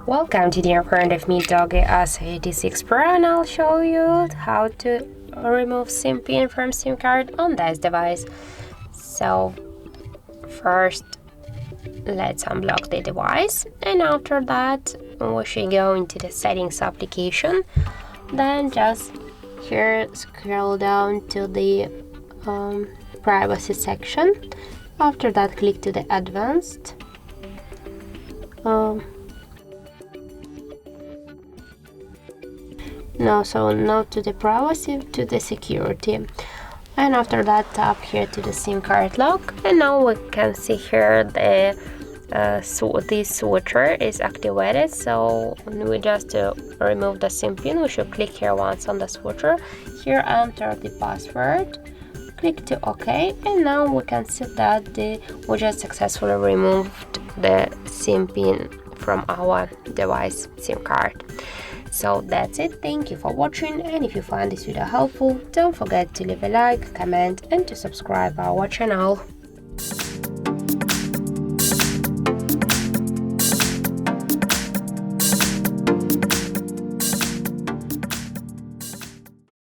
Welcome to the new friend of me, DOOGEE S86 Pro, and I'll show you how to remove SIM pin from SIM card on this device. So first let's unblock the device, and after that we should go into the settings application. Then just here scroll down to the privacy section. After that click to the advanced. Now to the privacy, to the security, and after that tap here to the SIM card lock, and now we can see here the this switcher is activated. So when we just remove the SIM pin, we should click here once on the switcher. Here enter the password, click to OK, and now we can see that we just successfully removed the SIM pin from our device SIM card. So that's it. Thank you for watching, and if you find this video helpful, don't forget to leave a like, comment, and to subscribe our channel.